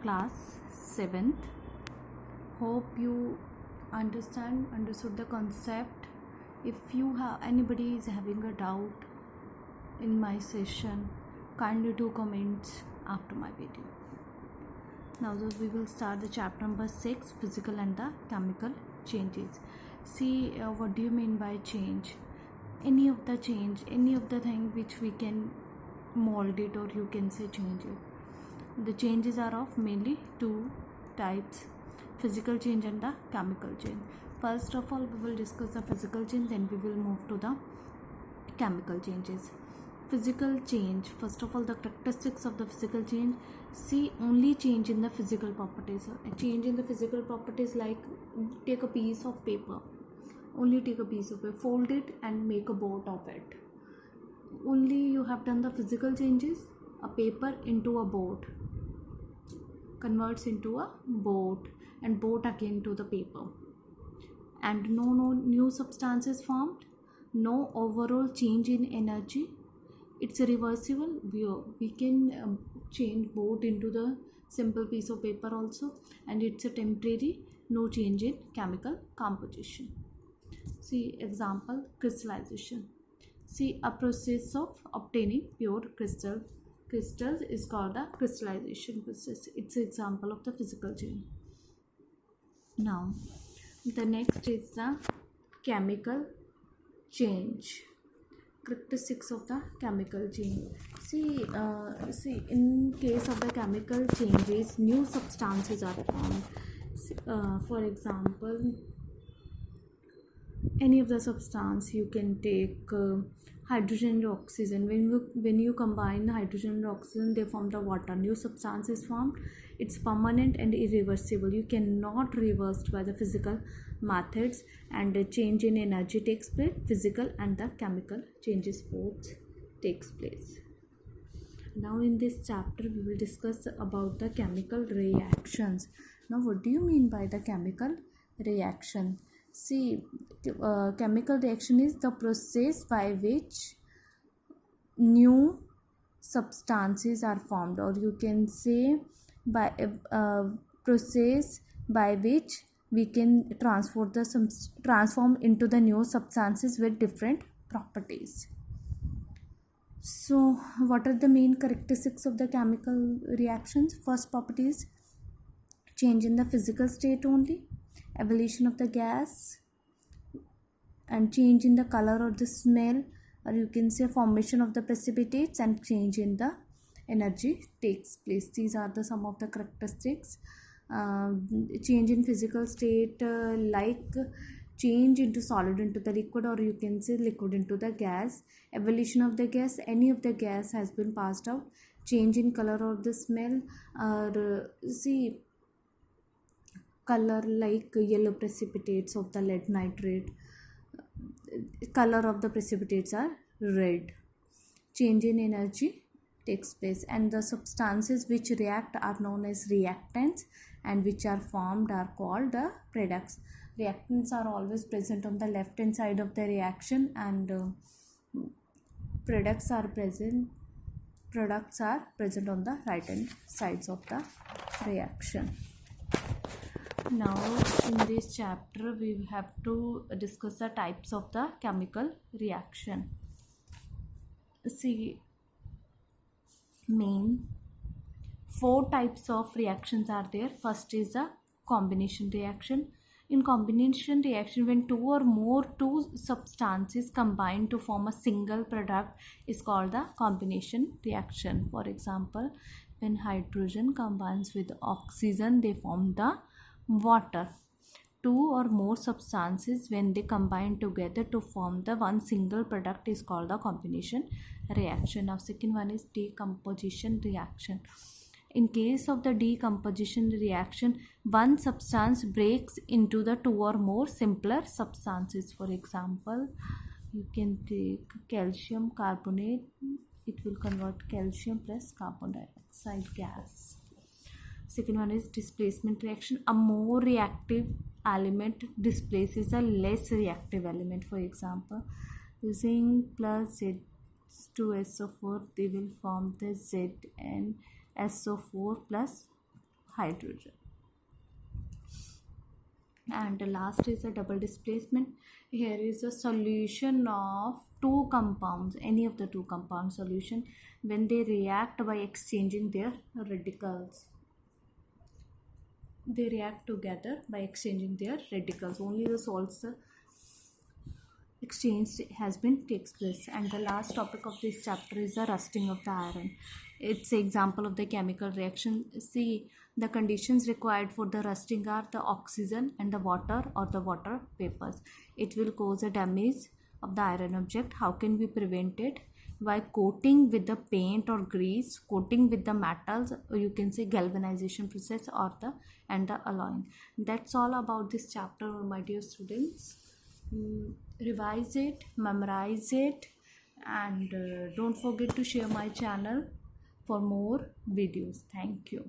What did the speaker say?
class 7th. Hope you understood the concept. If you have anybody is having a doubt in my session, kindly do comments after my video. Now we will start the chapter number 6, physical and the chemical changes. See, what do you mean by change? Any of the thing which we can mold it, or you can say change it. The changes are of mainly two types: physical change and the chemical change. First of all, we will discuss the physical change, then we will move to the chemical changes. Physical change, first of all, the characteristics of the physical change. See, only change in the physical properties. A change in the physical properties, like take a piece of paper, only take a piece of paper, fold it and make a boat of it. Only you have done the physical changes. A paper into a boat converts into a boat, and boat again to the paper, and no new substances formed, no overall change in energy. It's a reversible. We can change boat into the simple piece of paper also, and it's a temporary, no change in chemical composition. See example, crystallization. See, a process of obtaining pure crystals is called the crystallization process. It's an example of the physical change. Now the next is the chemical change. Characteristics of the chemical change. See, in case of the chemical changes, new substances are formed. For example, any of the substance, you can take hydrogen and oxygen. When you combine hydrogen and oxygen, they form the water. New substance is formed. It's permanent and irreversible. You cannot reverse by the physical methods, and a change in energy takes place. Physical and the chemical changes both takes place. Now in this chapter we will discuss about the chemical reactions. Now what do you mean by the chemical reaction? See, chemical reaction is the process by which new substances are formed, or you can say by a process by which we can transform into the new substances with different properties. So what are the main characteristics of the chemical reactions? First property is change in the physical state only, evolution of the gas, and change in the color or the smell, or you can say formation of the precipitates, and change in the energy takes place. These are the some of the characteristics. Change in physical state, like change into solid into the liquid, or you can say liquid into the gas. Evolution of the gas, any of the gas has been passed out. Change in color or the smell, or see color, like yellow precipitates of the lead nitrate, color of the precipitates are red. Change in energy takes place, and the substances which react are known as reactants, and which are formed are called the products. Reactants are always present on the left hand side of the reaction, and products are present on the right hand sides of the reaction. Now in this chapter we have to discuss the types of the chemical reaction. See, main 4 types of reactions are there. First is the combination reaction. In combination reaction, when two substances combine to form a single product is called the combination reaction. For example, when hydrogen combines with oxygen, they form the water. 2 or more substances, when they combine together to form the one single product, is called the combination reaction. Now second one is decomposition reaction. In case of the decomposition reaction, one substance breaks into the 2 or more simpler substances. For example, you can take calcium carbonate, it will convert calcium plus carbon dioxide gas. Second one is displacement reaction. A more reactive element displaces a less reactive element. For example, zinc plus Z2SO4, they will form the ZnSO4 plus hydrogen. And the last is a double displacement. Here is a solution of two compounds, any of the two compound solution, when they react by exchanging their radicals. They react together by exchanging their radicals. Only the salts exchange has been takes place. And the last topic of this chapter is the rusting of the iron. It's an example of the chemical reaction. See, the conditions required for the rusting are the oxygen and the water or the water vapors. It will cause a damage of the iron object. How can we prevent it? By coating with the paint or grease, coating with the metals, or you can say galvanization process, or the alloying. That's all about this chapter, my dear students. Revise it, memorize it, and don't forget to share my channel for more videos. Thank you.